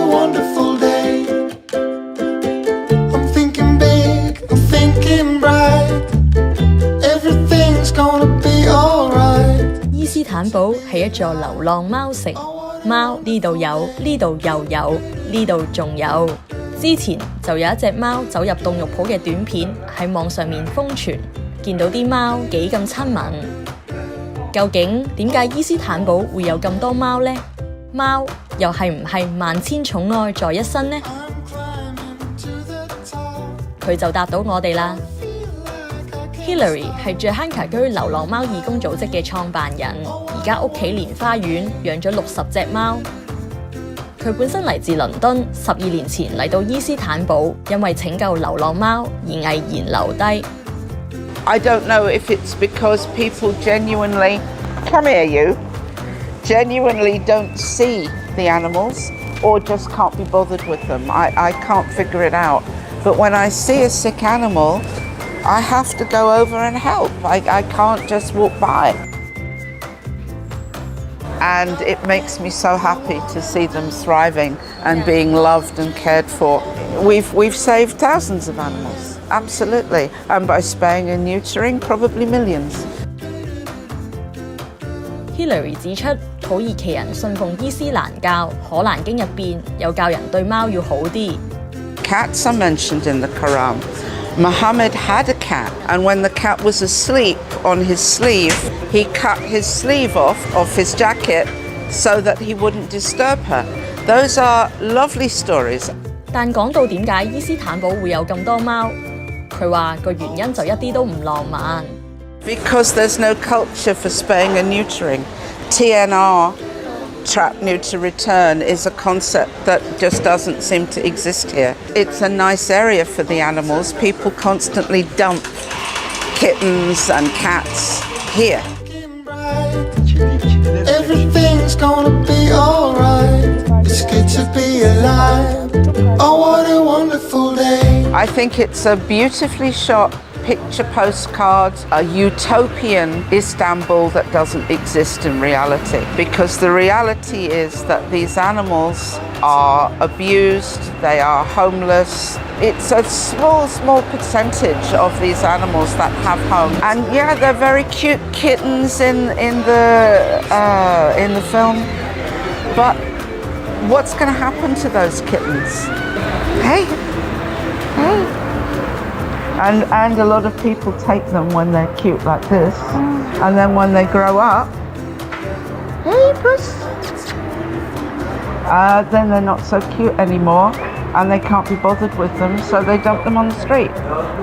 a wonderful day. I'm thinking big, I'm thinking bright. Everything's gonna be alright. 伊斯坦堡係一座流浪貓城，貓呢度有，呢度又有，呢度仲有。之前就有一隻貓走入凍肉鋪嘅短片喺網上面瘋傳，見到啲貓幾咁親民。究竟點解伊斯坦堡會有咁多貓呢？貓又係唔係萬千寵愛在一身呢？佢就答到我哋啦。Hillary 係住亨卡居流浪貓義工組織嘅創辦人，而家屋企連花園養咗60隻貓。佢本身嚟自倫敦，12年前嚟到伊斯坦堡，因為拯救流浪貓而毅然留低。I don't know if it's because people genuinely, come here you, genuinely don't see the animals or just can't be bothered with them. I can't figure it out. But when I see a sick animal, I have to go over and help. I can't just walk by. And it makes me so happy to see them thriving and being loved and cared for. We've saved thousands of animals, absolutely. And by spaying and neutering, probably millions. Hillary 指出，土耳其人信奉伊斯蘭教，可蘭經入邊有教人對貓要好啲。Cats are mentioned in the Quran. Muhammad had a cat, and when the cat was asleep on his sleeve, he cut his sleeve off his jacket so that he wouldn't disturb her. Those are lovely stories. 但講到點解伊斯坦堡會有咁多貓，佢話個原因就一啲都唔浪漫。Because there's no culture for spaying and neutering. TNR, trap, neuter, return, is a concept that just doesn't seem to exist here. It's a nice area for the animals. People constantly dump kittens and cats here. Everything's gonna be alright. It's good to be alive. Oh, what a wonderful day. I think it's a beautifully shot picture postcard, a utopian Istanbul that doesn't exist in reality. Because the reality is that these animals are abused, they are homeless. It's a small percentage of these animals that have homes. And yeah, they're very cute kittens in the film. But what's going to happen to those kittens? Hey. And a lot of people take them when they're cute like this, and then when they grow up, hey puss, then they're not so cute anymore, and they can't be bothered with them, so they dump them on the street.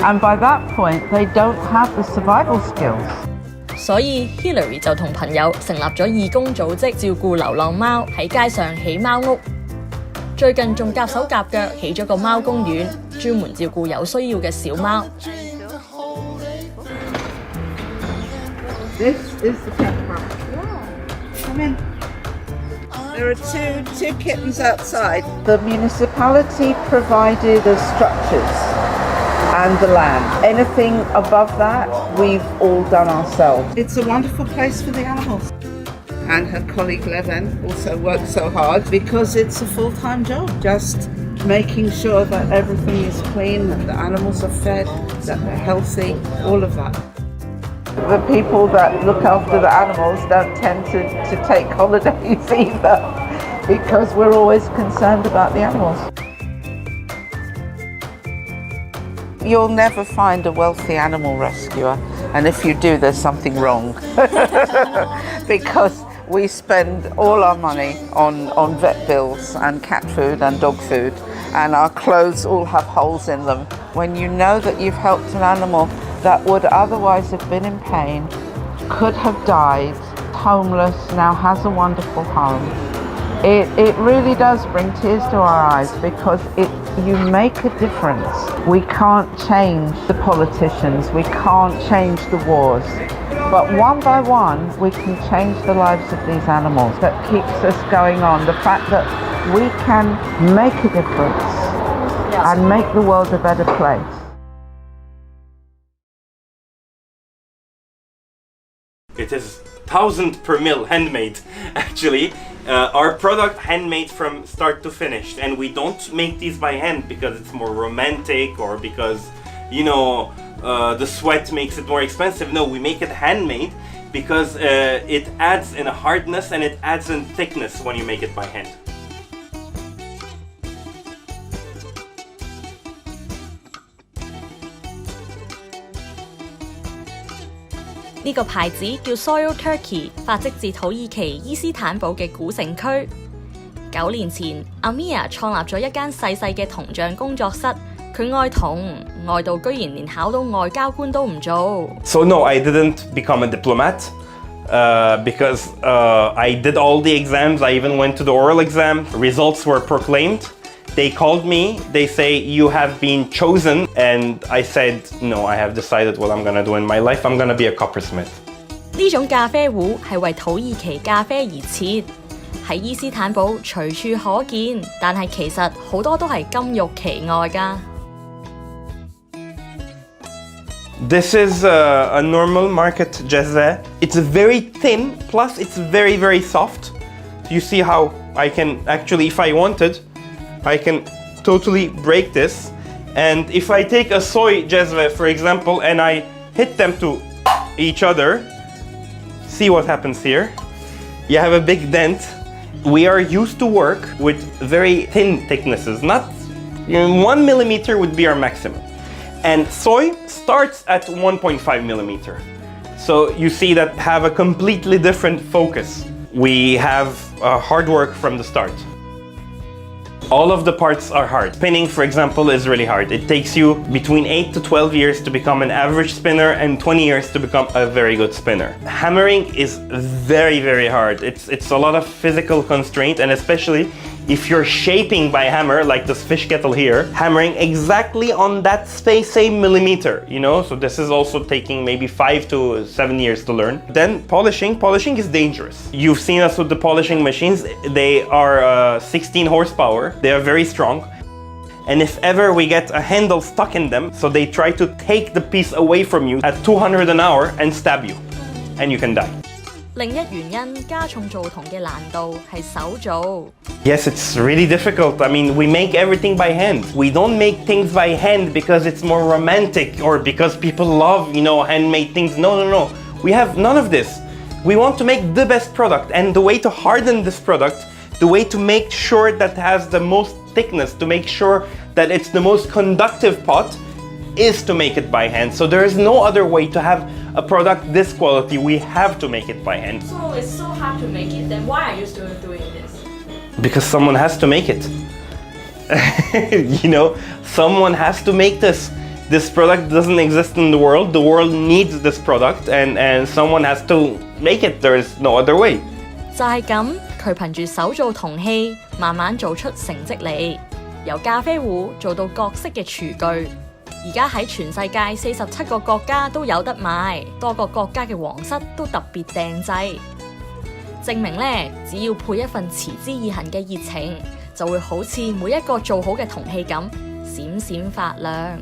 And by that point, they don't have the survival skills. 所以 Hillary 就同朋友成立咗義工組織，照顧流浪貓，喺街上起貓屋。最近仲夾手夾腳起咗個貓公園，專門照顧有需要嘅小貓。This is the pet park. Come in. There are two kittens outside. The municipality provided the structures and the land. Anything above that, we've all done ourselves. It's a wonderful place for the animals. And her colleague Leven also works so hard because it's a full-time job, just making sure that everything is clean, that the animals are fed, that they're healthy, all of that. The people that look after the animals don't tend to take holidays either because we're always concerned about the animals. You'll never find a wealthy animal rescuer, and if you do, there's something wrong. Because we spend all our money on vet bills and cat food and dog food, and our clothes all have holes in them. When you know that you've helped an animal that would otherwise have been in pain, could have died, homeless, now has a wonderful home, it really does bring tears to our eyes because you make a difference. We can't change the politicians, we can't change the wars, but one by one we can change the lives of these animals. That keeps us going on, the fact that we can make a difference and make the world a better place. It is 1000 per mil handmade, actually. Our product handmade from start to finish, and we don't make these by hand because it's more romantic or because, you know, the sweat makes it more expensive. No, we make it handmade because it adds in a hardness and it adds in thickness when you make it by hand. This 呢個牌子叫 所有 Turkey， 發跡自土耳其伊斯坦堡嘅古城區。9年前，阿 Mia 創立咗一間細細嘅銅像工作室。佢愛銅，愛到居然連考到外交官都唔做。So no, I didn't become a diplomat because I did all the exams. I even went to the oral exam. Results were proclaimed. They called me, they say, you have been chosen, and I said, no, I have decided what I'm gonna do in my life. I'm gonna be a coppersmith. 呢種咖啡壺係為土耳其咖啡而設，喺伊斯坦堡隨處可見，但係其實好多都係金玉其外㗎。This is a normal market jazza. It's very thin, plus it's very, very soft. You see how I can actually, if I wanted, I can totally break this, and if I take a soy jazva, for example, and I hit them to each other, see what happens here. You have a big dent. We are used to work with very thin thicknesses, not 1 millimeter would be our maximum. And soy starts at 1.5 millimeter. So you see that have a completely different focus. We have hard work from the start. All of the parts are hard. Spinning, for example, is really hard. It takes you between 8 to 12 years to become an average spinner and 20 years to become a very good spinner. Hammering is very, very hard. It's a lot of physical constraint, and especially if you're shaping by hammer, like this fish kettle here, hammering exactly on that same millimeter, you know? So this is also taking maybe 5 to 7 years to learn. Then polishing is dangerous. You've seen us with the polishing machines. They are 16 horsepower. They are very strong. And if ever we get a handle stuck in them, so they try to take the piece away from you at 200 an hour and stab you, and you can die. 另一原因加重做銅嘅難度係手做。Yes, it's really difficult. I mean, we make everything by hand. We don't make things by hand because it's more romantic or because people love, you know, handmade things. No. We have none of this. We want to make the best product, and the way to harden this product, the way to make sure that it has the most thickness, to make sure that it's the most conductive pot, is to make it by hand. So there is no other way to have a product this quality. We have to make it by hand. So it's so hard to make it. Then why are you still doing this? Because someone has to make it. You know, someone has to make this. This product doesn't exist in the world. The world needs this product, and someone has to make it. There is no other way. 就係咁，佢憑住手做銅器，慢慢做出成績嚟，由咖啡壺做到各式嘅廚具。而家喺全世界47個國家都有得賣，多個國家嘅皇室都特別訂製，證明咧，只要配一份持之以恆嘅熱情，就會好似每一個做好嘅銅器咁，閃閃發亮。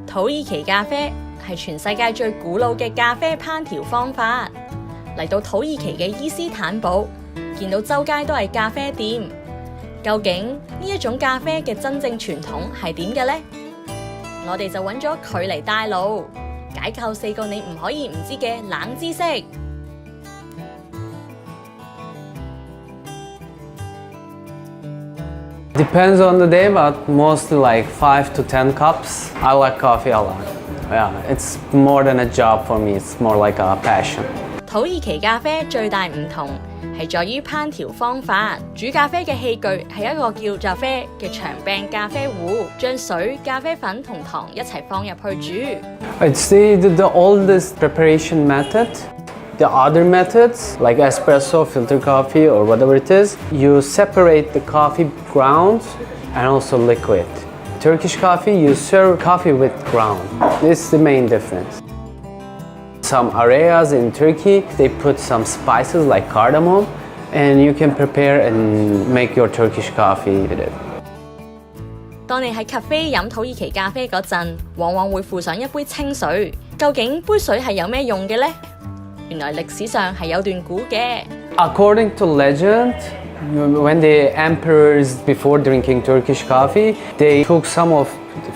土耳其咖啡係全世界最古老嘅咖啡烹調方法。嚟到土耳其嘅伊斯坦堡，見到周街都係咖啡店。究竟呢一種咖啡嘅真正傳統係點嘅呢？我哋就揾咗佢嚟帶路，解構4個你唔可以唔知嘅冷知識。Depends on the day, but mostly like 5 to 10 cups. I like coffee a lot. Yeah, it's more than a job for me. It's more like a passion. 土耳其咖啡最大唔同係在於烹調方法。煮咖啡嘅器具係一個叫做啡嘅長柄咖啡壺，將水、咖啡粉同糖一齊放入去煮。I'd say that the oldest preparation method. The other methods, like espresso, filter coffee, or whatever it is, you separate the coffee grounds and also liquid. Turkish coffee, you serve coffee with ground. This is the main difference. Some areas in Turkey, they put some spices like cardamom, and you can prepare and make your Turkish coffee with it. 當你喺 cafe 飲土耳其咖啡嗰陣，往往會附上一杯清水。究竟杯水係有咩用嘅呢？原來歷史上係有段故嘅。According to legend, when the emperors before drinking Turkish coffee, they took some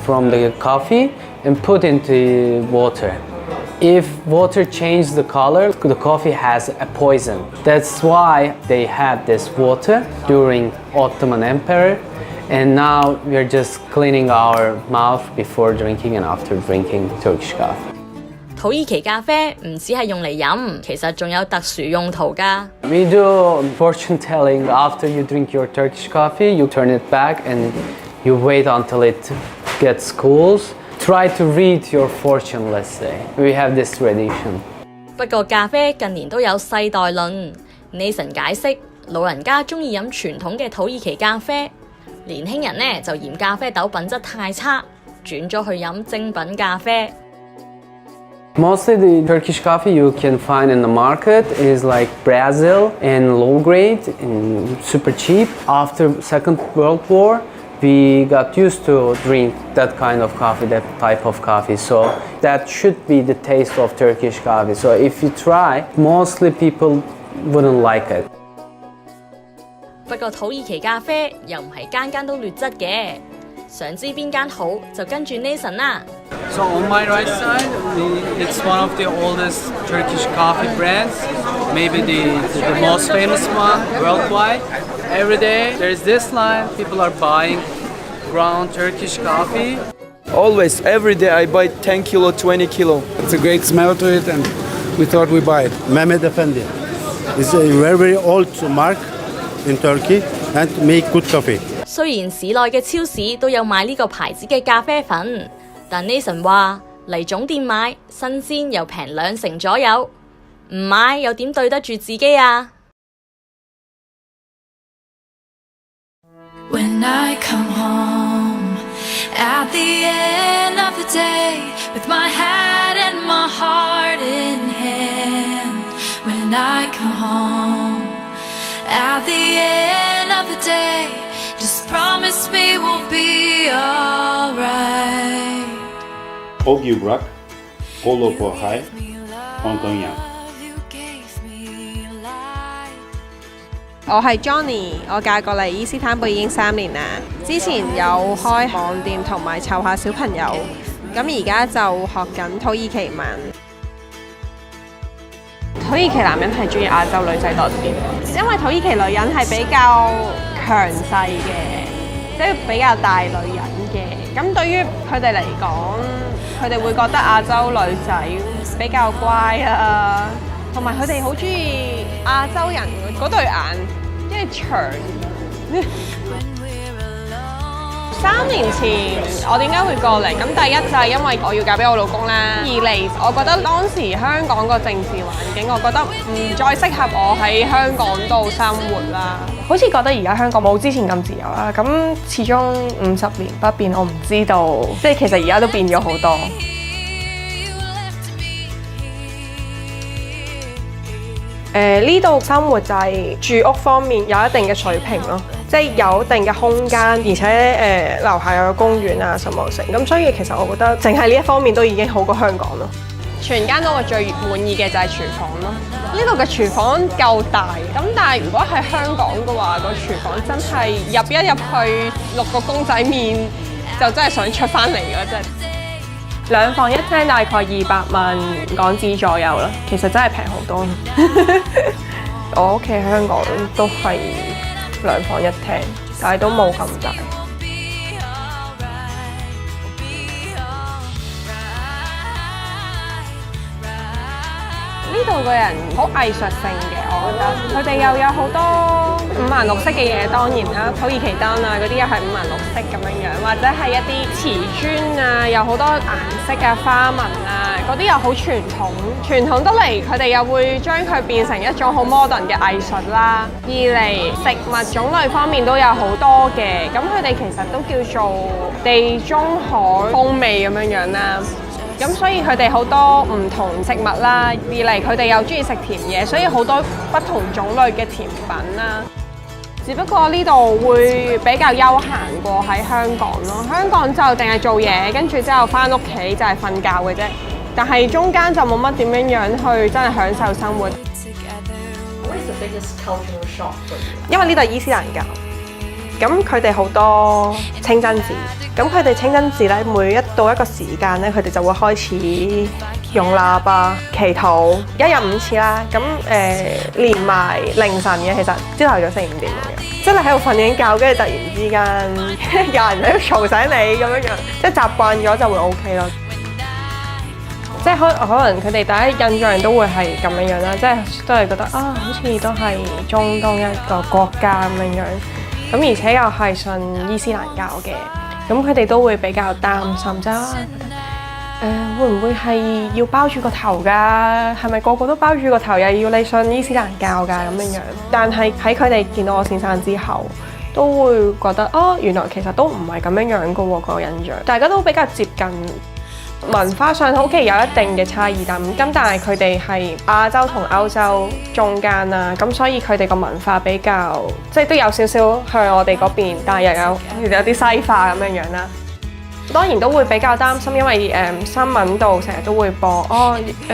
from the coffee and put into water. If water changed the color, the coffee has a poison. That's why they had this water during Ottoman Empire. And now we're just cleaning our mouth before drinking and after drinking Turkish coffee. 土耳其咖啡唔只係用嚟飲，其實仲有特殊用途㗎。We do fortune telling. After you drink your Turkish coffee, you turn it back and you wait until it gets cool. Try to read your fortune, let's say. We have this tradition. 不過咖啡近年都有世代論。Nathan 解釋，老人家鍾意飲傳統嘅土耳其咖啡，年輕人呢就嫌咖啡豆品質太差，轉咗去飲精品咖啡。Mostly the Turkish coffee you can find in the market is like Brazil and low grade and super cheap. After Second World War, we got used to drink that kind of coffee, that type of coffee. So that should be the taste of Turkish coffee. So if you try, mostly people wouldn't like it. 不過土耳其咖啡又唔係間間都劣質嘅，想知邊間好就跟住 Nathan 啦。So on my right side, it's one of the oldest Turkish coffee brands, maybe the most famous one worldwide. Every day there's this line, people are buying ground Turkish coffee. Always, every day I buy 10 kilo, 20 kilo. It's a great smell to it and we thought we buy it. Mehmet Efendi is a very, very old mark in Turkey and make good coffee. 雖然市內嘅超市都有賣呢個牌子嘅咖啡粉，但 Nathan 話嚟總店買新鮮又平20%左右，唔買又點對得住自己啊？ When I come home at the end of the day with my hat and my heart in hand. When I come home at the end of the day, just promise me we'll be alright. 我叫 Rock， 我老婆係香港人。我係 Johnny， 我嫁過嚟伊斯坦堡已經3年啦。之前有開網店同埋湊下小朋友，咁而家就學緊土耳其文。土耳其男人係中意亞洲女仔多啲，因為土耳其女人係比較強勢嘅，即係比較大女人嘅。咁對於佢哋嚟講，佢哋會覺得亞洲女仔比較乖啊，同埋佢哋好中意亞洲人嗰對眼，因為長。3年前我點解會過嚟？咁第一就係因為我要嫁俾我老公啦，二嚟我覺得當時香港個政治環境，我覺得唔再適合我喺香港度生活啦。好似覺得而家香港冇之前咁自由啦。咁始終50年不變，我唔知道，即係其實而家都變咗好多。呢度生活就係住屋方面有一定嘅水平咯，即係有一定嘅空間，而且樓下有個公園啊，什麼城，咁所以其實我覺得淨係呢一方面都已經好過香港咯。全間屋我最滿意嘅就係廚房咯，呢度嘅廚房夠大，咁但係如果喺香港嘅話，個廚房真係入去6個公仔麵就真係想出翻嚟嗰隻。2房1廳大概200萬港紙左右啦，其實真係平好多。我屋企喺香港都係2房1廳，但係都冇咁大。呢度嘅人好藝術性嘅，我覺得佢哋又有好多五顏六色嘅嘢，當然啦，土耳其燈啊嗰啲又係五顏六色咁樣，或者係一啲瓷磚啊，有好多顏色嘅花紋啊，嗰啲又好傳統得嚟，佢哋又會將佢變成一種好 modern 嘅藝術啦。二嚟食物種類方面都有好多嘅，咁佢哋其實都叫做地中海風味咁樣啦。咁所以佢哋好多唔同食物啦，二嚟佢哋又中意食甜嘢，所以好多不同種類嘅甜品啦。只不過呢度會比較休閒過喺香港咯，香港就淨係做嘢，跟住之後翻屋企就係瞓覺嘅啫。但係中間就冇乜點樣去真係享受生活。因為呢度係伊斯蘭教，咁佢哋好多清真寺，咁佢哋清真寺咧，每一到一個時間咧，佢哋就會開始用喇叭祈禱，一日5次啦。咁連埋凌晨嘅，其實朝頭早4、5點咁樣，即係你喺度瞓緊覺，跟住突然之間有人喺度嘈醒你咁樣樣，即係習慣咗就會 OK 咯。即係可能佢哋第一印象都會係咁樣樣啦，即係都係覺得啊，好似都係中東一個國家咁樣樣。咁而且又係信伊斯蘭教嘅，咁佢哋都會比較擔心，即係會唔會係要包住個頭㗎？係咪個個都包住個頭，又要你信伊斯蘭教㗎咁樣樣？但係喺佢哋見到我先生之後，都會覺得哦，原來其實都唔係咁樣樣㗎喎，個印象，大家都比較接近。文化上好似有一定嘅差異，但係佢哋係亞洲同歐洲中間啦，咁所以佢哋個文化比較即係都有少少向我哋嗰邊，但係又有啲西化咁樣樣啦。當然都會比較擔心，因為新聞度成日都會播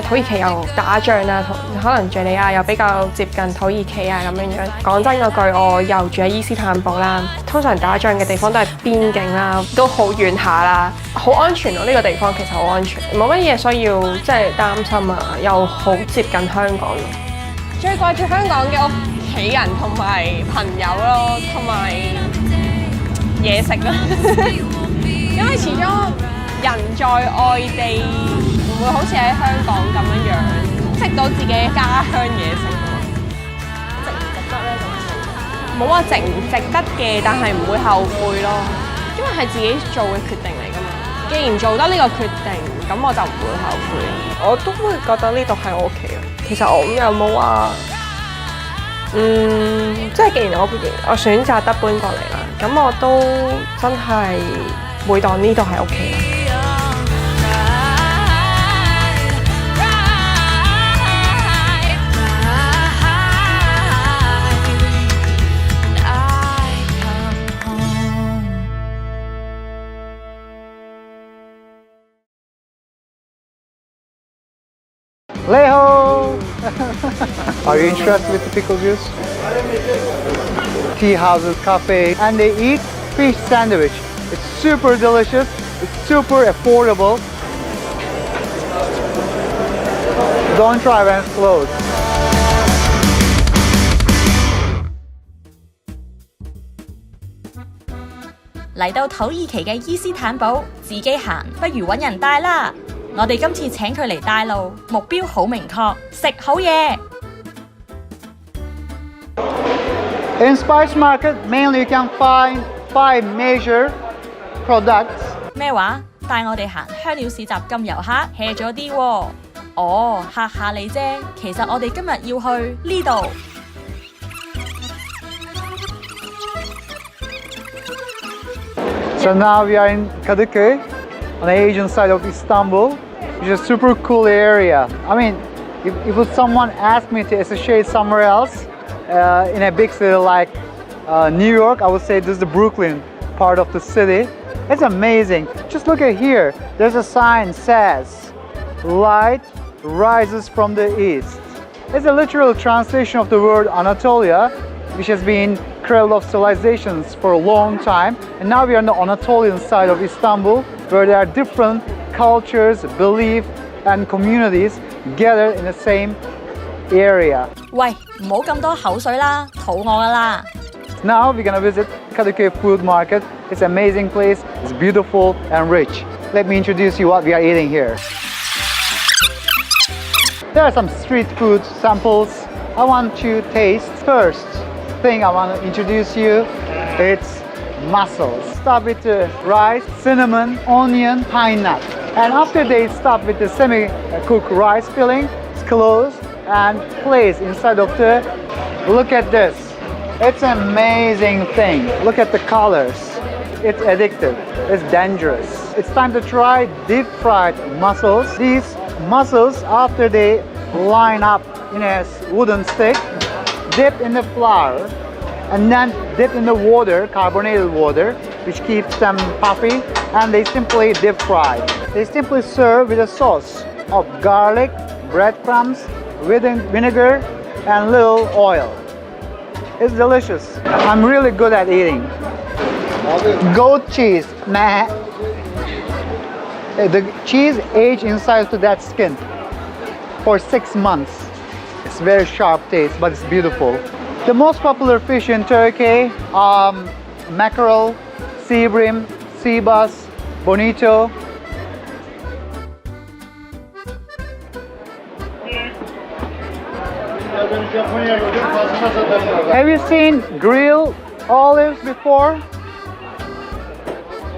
土耳其又打仗啊，可能敍利亞又比較接近土耳其啊咁樣樣。講真嗰句，我又住喺伊斯坦堡啦，通常打仗嘅地方都係邊境啦，都好遠下啦，好安全咯。呢個地方其實好安全，冇乜嘢需要即係擔心啊，又好接近香港。最掛住香港嘅屋企人同埋朋友咯，同埋嘢食啦。因為始終人在外地，唔會好似喺香港咁樣食到自己家鄉嘢食咯。值唔值得咧？咁冇話值唔值得嘅，但係唔會後悔咯。因為係自己做嘅決定嚟㗎嘛。既然做得呢個決定，咁我就唔會後悔。我都會覺得呢度係我屋企咯。其實我又冇話，即係既然我選擇得搬過嚟啦，咁我都真係會當呢度係屋企啦。Leho! Are you interested with the pickle juice? Tea houses, cafe, and they eat fish sandwich. It's super delicious, it's super affordable. Don't try when it's closed. 嚟到土耳其嘅伊斯坦堡，自己行不如揾人帶啦。我哋今次請佢嚟帶路，目標好明確，食好嘢。In Spice Market, mainly you can find 5 major products. 咩話？帶我哋行香料市集咁遊客 hea 咗啲喎。哦，嚇下你啫。其實我哋今日要去呢度。So now we are in Kadıköy, on the Asian side of Istanbul, which is a super cool area. I mean, if someone asked me to associate somewhere else in a big city like New York, I would say this is the Brooklyn part of the city. It's amazing. Just look at here. There's a sign says, "Light rises from the east." It's a literal translation of the word Anatolia, which has been cradle of civilizations for a long time. And now we are on the Anatolian side of Istanbul, where there are different cultures, beliefs, and communities gathered in the same area. 喂，唔好咁多口水啦，肚餓㗎啦。Now we're gonna visit Kadıköy Food Market. It's an amazing place. It's beautiful and rich. Let me introduce you what we are eating here. There are some street food samples I want to taste. First thing I want to introduce you, it's mussels. Start with the rice, cinnamon, onion, pine nut. And after they stop with the semi-cooked rice filling, it's closed and placed inside of the, look at this. It's an amazing thing. Look at the colors. it's addictive. It's dangerous. It's time to try deep-fried mussels. These mussels, after they line up in a wooden stick, dip in the flour, and then dip in the water, carbonated water, which keeps them puffy, and they simply deep fry. They simply serve with a sauce of garlic, breadcrumbs, vinegar, and little oil. It's delicious. I'm really good at eating. Goat cheese, meh. The cheese aged inside to that skin for 6 months. It's very sharp taste, but it's beautiful. The most popular fish in Turkey are mackerel, sea bream, sea bass, bonito. Have you seen grilled olives before?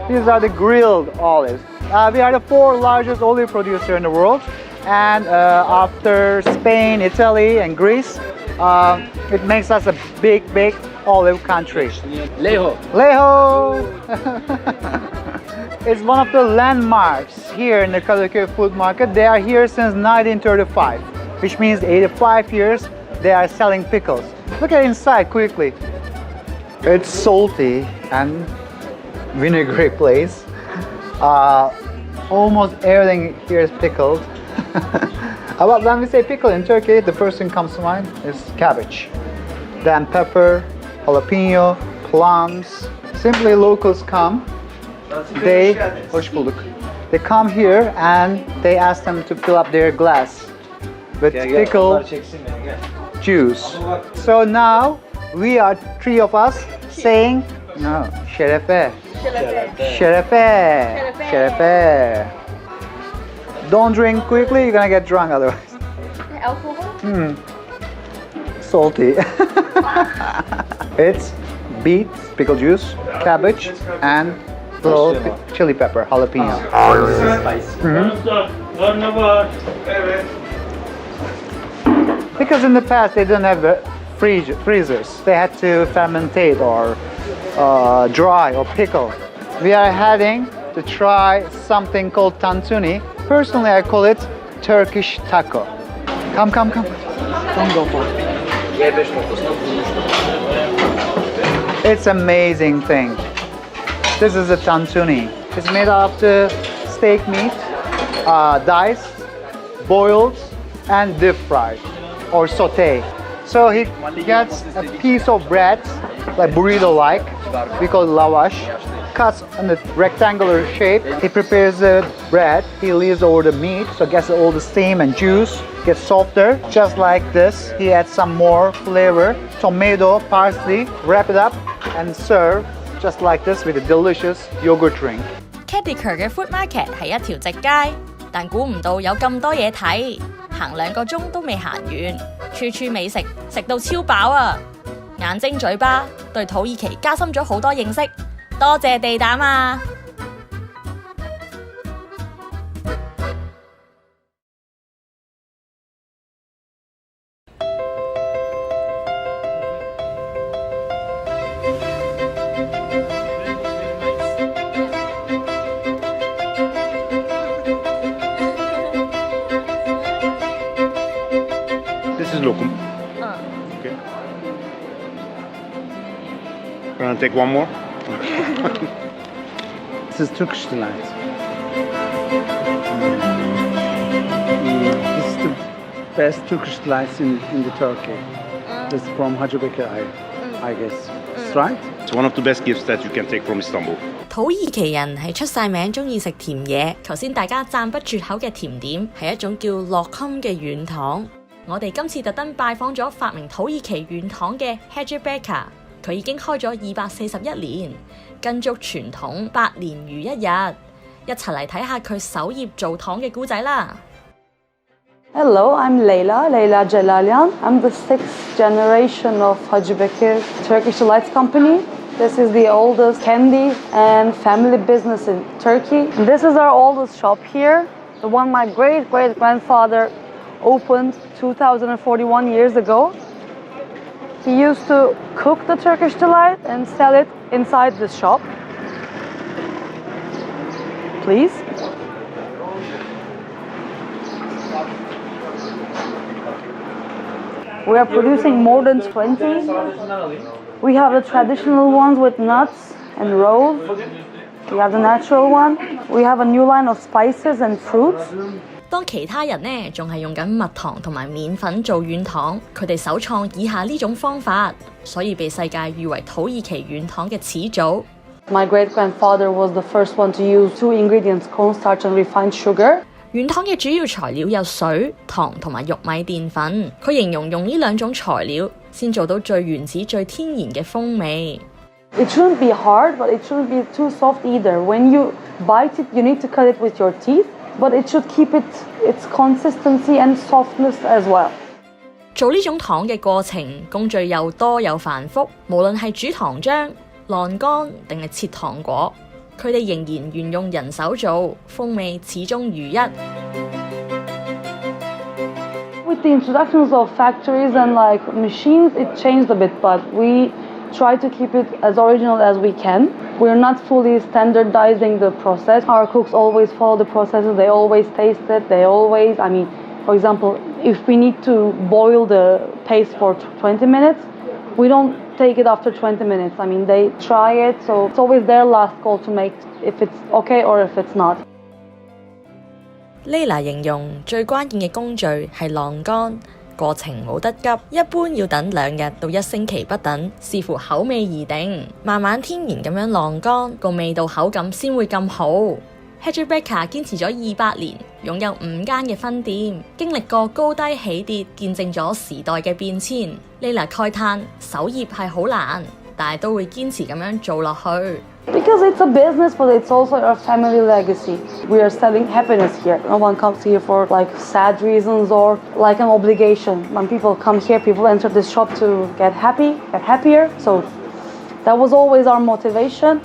These are the grilled olives. We are the 4th largest olive producer in the world, and after Spain, Italy, and Greece, it makes us a big olive country. Leho. It's one of the landmarks here in the Kadıköy food market. They are here since 1935, which means 85 years they are selling pickles. Look at inside quickly. It's salty and vinegary place. Almost everything here is pickled. But when we say pickle in Turkey, the first thing comes to mind is cabbage. Then pepper, jalapeno, plums. Simply locals come. They come here and they ask them to fill up their glass with pickle juice. So now we are 3 of us saying, no, şerefe. Şerefe. Şerefe. Don't drink quickly, you're gonna get drunk otherwise. Alcohol? Salty. It's beet, pickle juice, cabbage, and little chili pepper, jalapeno. Because in the past they didn't have freezers. They had to fermentate or dry or pickle. We are heading to try something called tantuni. Personally, I call it Turkish taco. Come. Don't go for it. It's amazing thing. This is a tantuni. It's made out of the steak meat, diced, boiled, and deep fried or sauté. So he gets a piece of bread, like burrito-like, we call it lavash, cuts in the rectangular shape. He prepares the bread, he leaves over the meat, so gets all the steam and juice, gets softer, just like this. He adds some more flavor, tomato, parsley, wrap it up, and serve just like this with a delicious yogurt drink. Kadıköy 嘅 food market 係一條直街，但估唔到有咁多嘢睇，行2個鐘都未行完，處處美食，食到超飽啊！眼睛嘴巴對土耳其加深咗好多認識，多謝地膽啊！This is lokum. Okay. Gonna take one more. This is Turkish delight. This is the best Turkish delights in the Turkey. This is from Hacı Bekir, I guess. It's right? It's one of the best gifts that you can take from Istanbul. 土耳其人係出晒名鍾意食甜嘢，頭先大家讚不絕口嘅甜點係一種叫洛坎嘅軟糖。我哋今次特登拜訪咗發明土耳其軟糖嘅 Hacı Bekir， 佢已經開咗241年，跟足傳統百年如一日。一齊嚟睇下佢首頁做糖嘅故仔啦！ Hello, I'm Leyla Celalyan. I'm the 6th generation of Hacı Bekir Turkish Delights Company. This is the oldest candy and family business in Turkey. And this is our oldest shop here, the one my great-great-grandfather opened 2041 years ago. He used to cook the Turkish delight and sell it inside this shop. please. We are producing more than 20. We have the traditional ones with nuts and rose. We have the natural one. We have a new line of spices and fruits. 當其他人呢仲係用緊蜜糖同埋麵粉做軟糖，佢哋首創以下呢種方法，所以被世界譽為土耳其軟糖嘅始祖。My great-grandfather was the first one to use 2 ingredients, cornstarch and refined sugar. 軟糖嘅主要材料有水、糖同埋玉米澱粉。佢形容用呢兩種材料先做到最原始、最天然嘅風味。It shouldn't be hard, but it shouldn't be too soft either. When you bite it, you need to cut it with your teeth, but it should keep its consistency and softness as well. 做呢種糖嘅過程工序又多又繁複，無論係煮糖漿、晾乾定係切糖果。佢哋仍然沿用人手做，風味始終如一。With the introductions of factories and like machines, it changed a bit, but we try to keep it as original as we can. We're not fully standardizing the process. Our cooks always follow the processes. They always taste it. They always, for example, if we need to boil the paste for 20 minutes, we don't take it after 20 minutes. They try it, so it's always their last call to make if it's okay or if it's not. Leila 形容最關鍵嘅工序係晾乾，過程冇得急，一般要等2日到1星期不等，視乎口味而定。慢慢天然咁樣晾乾，個味道口感先會咁好。Hajibeka 堅持咗200年，擁有5間嘅分店，經歷過高低起跌，見證咗時代嘅變遷。Leila 慨嘆守業係好難，但係都會堅持咁樣做落去。Because it's a business, but it's also a family legacy. We are selling happiness here. No one comes here for like sad reasons or like an obligation. When people come here, people enter this shop to get happy, get happier. So that was always our motivation.